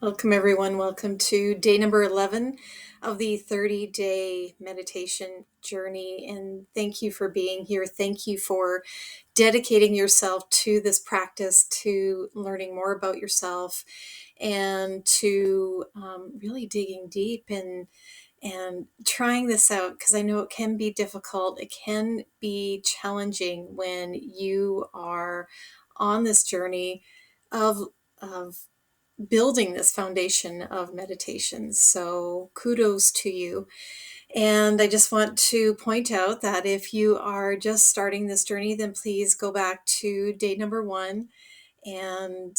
Welcome, everyone. Welcome to day number 11 of the 30-day meditation journey. And thank you for being here. Thank you for dedicating yourself to this practice, to learning more about yourself, and to really digging deep and trying this out, because I know it can be difficult. It can be challenging when you are on this journey of building this foundation of meditation. So kudos to you. And I just want to point out that if you are just starting this journey, then please go back to day number 1 and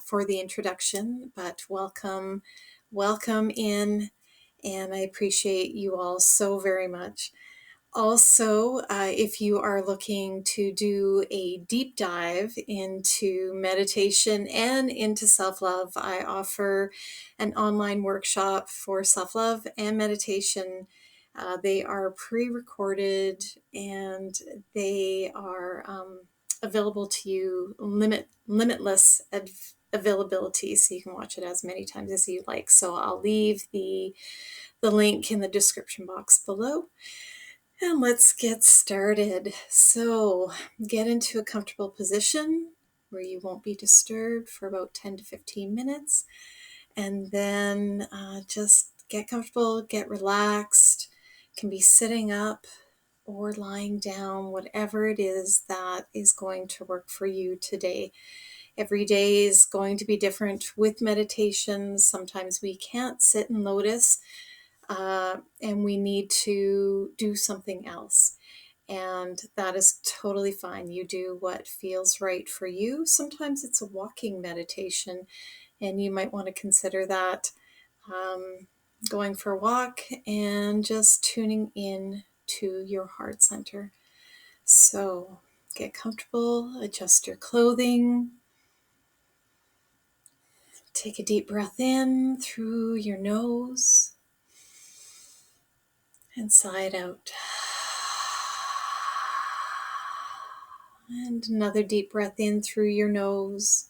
for the introduction. But welcome in, and I appreciate you all so very much. Also, if you are looking to do a deep dive into meditation and into self-love, I offer an online workshop for self-love and meditation. They are pre-recorded and they are available to you, limitless availability, so you can watch it as many times as you like. So I'll leave the link in the description box below. And let's get started. So get into a comfortable position where you won't be disturbed for about 10 to 15 minutes. And then just get comfortable, get relaxed. It can be sitting up or lying down, whatever it is that is going to work for you today. Every day is going to be different with meditations. Sometimes we can't sit in lotus. And we need to do something else. And that is totally fine. You do what feels right for you. Sometimes it's a walking meditation, and you might want to consider that, going for a walk and just tuning in to your heart center. So get comfortable, adjust your clothing, take a deep breath in through your nose and sigh it out. And another deep breath in through your nose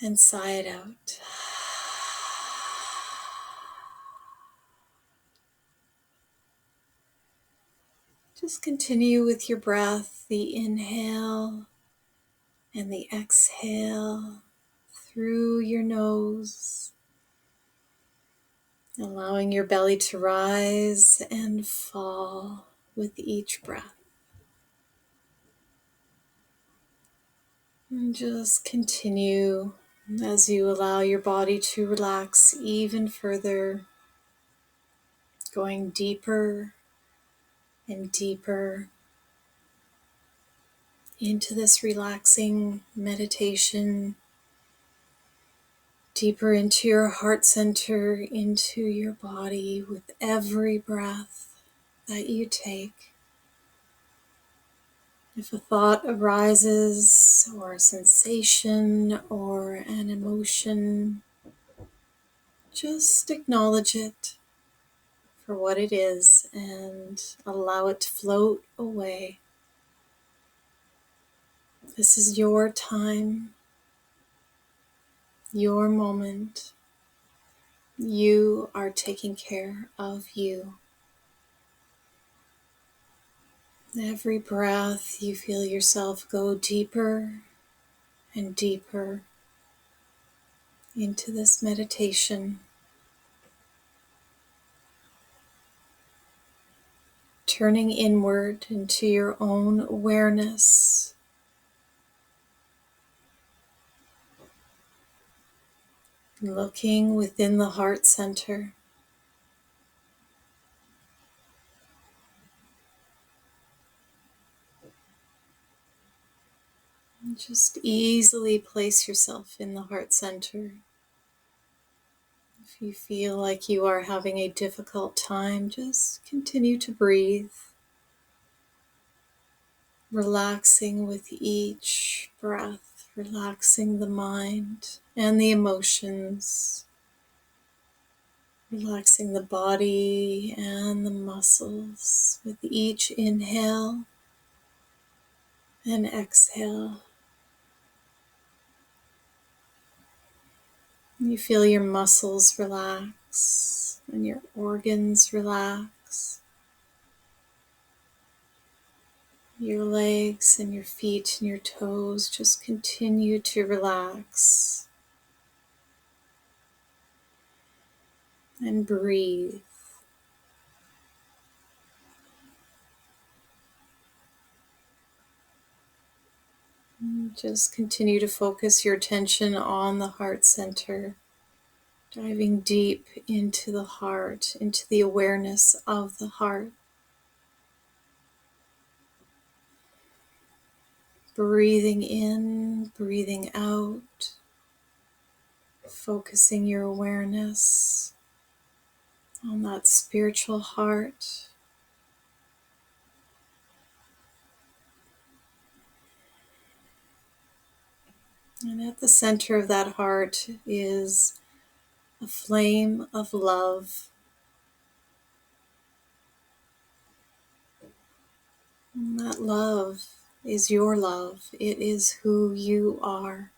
and sigh it out. Just continue with your breath, the inhale and the exhale through your nose, allowing your belly to rise and fall with each breath. And just continue as you allow your body to relax even further, going deeper and deeper into this relaxing meditation, deeper into your heart center, into your body with every breath that you take. If a thought arises, or a sensation, or an emotion, just acknowledge it for what it is and allow it to float away. This is your time, your moment. You are taking care of you. Every breath, you feel yourself go deeper and deeper into this meditation, turning inward into your own awareness, looking within the heart center. And just easily place yourself in the heart center. If you feel like you are having a difficult time, just continue to breathe, relaxing with each breath, relaxing the mind and the emotions, relaxing the body and the muscles with each inhale and exhale. You feel your muscles relax and your organs relax. Your legs and your feet and your toes just continue to relax. And breathe. And just continue to focus your attention on the heart center, diving deep into the heart, into the awareness of the heart. Breathing in, breathing out, focusing your awareness on that spiritual heart. And at the center of that heart is a flame of love. And that love is your love. It is who you are.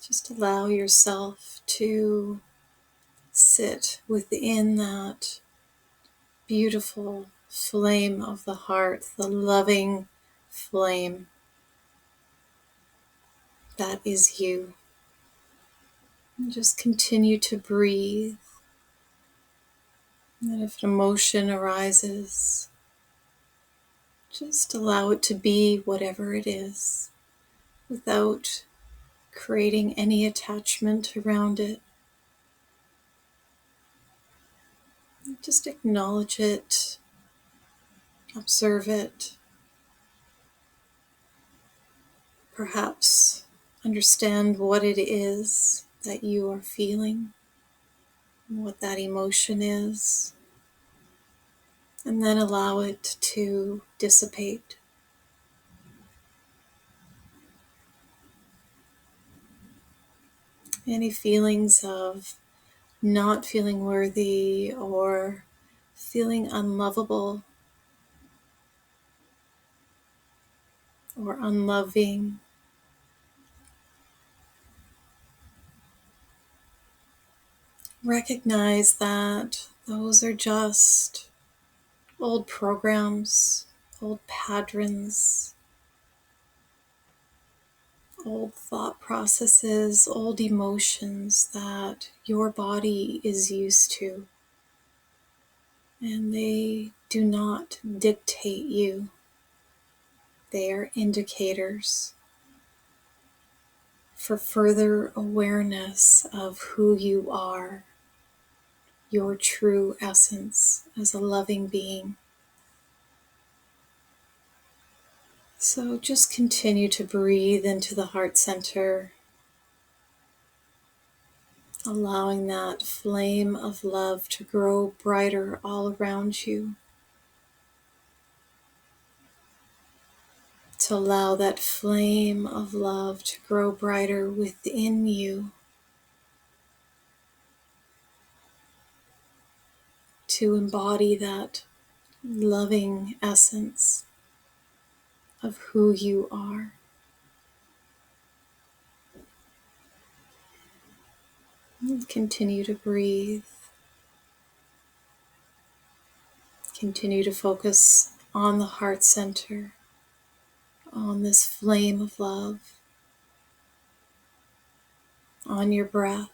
Just allow yourself to sit within that beautiful flame of the heart, the loving flame that is you. And just continue to breathe. And if an emotion arises, just allow it to be whatever it is without creating any attachment around it. Just acknowledge it, observe it, perhaps understand what it is that you are feeling, what that emotion is, and then allow it to dissipate. Any feelings of not feeling worthy or feeling unlovable or unloving, recognize that those are just old programs, old patterns, old thought processes, old emotions that your body is used to. And they do not dictate you. They are indicators for further awareness of who you are, your true essence as a loving being. So just continue to breathe into the heart center, allowing that flame of love to grow brighter all around you. To allow that flame of love to grow brighter within you. To embody that loving essence of who you are. And continue to breathe. Continue to focus on the heart center, on this flame of love, on your breath.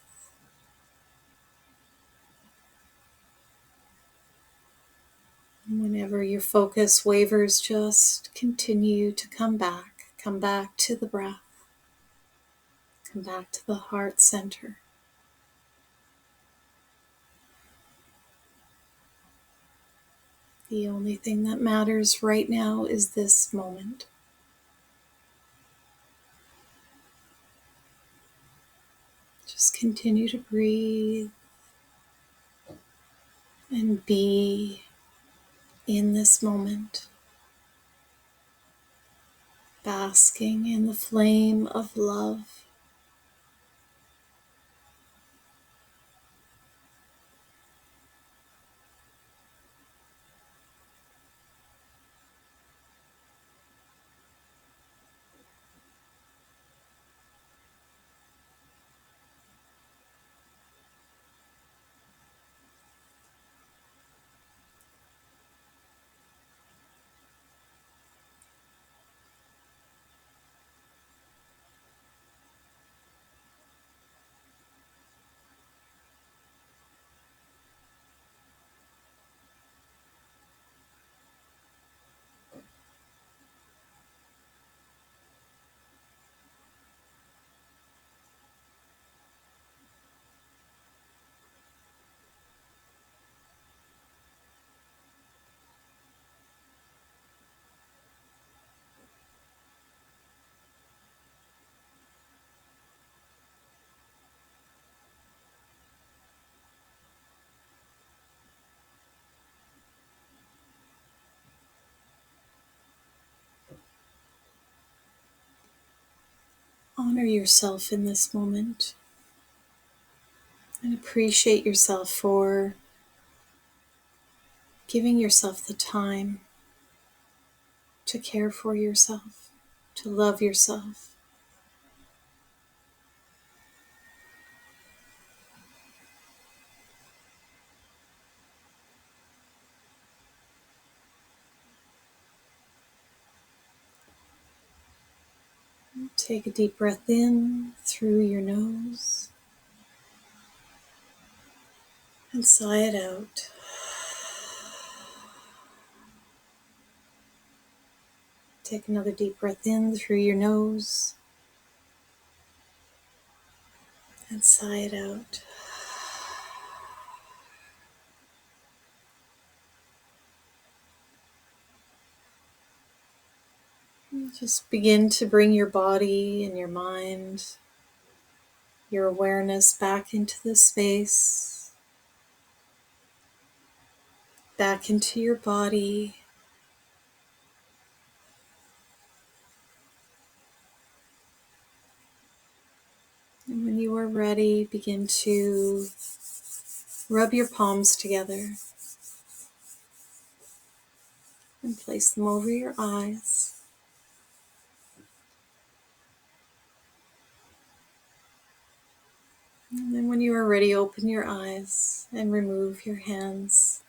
And whenever your focus wavers, just continue to come back. Come back to the breath. Come back to the heart center. The only thing that matters right now is this moment. Just continue to breathe and be in this moment, basking in the flame of love. Honor yourself in this moment and appreciate yourself for giving yourself the time to care for yourself, to love yourself. Take a deep breath in through your nose and sigh it out. Take another deep breath in through your nose and sigh it out. And just begin to bring your body and your mind, your awareness back into the space, back into your body. And when you are ready, begin to rub your palms together and place them over your eyes. And then when you are ready, open your eyes and remove your hands.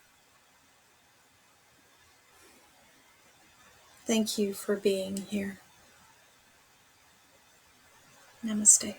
Thank you for being here. Namaste.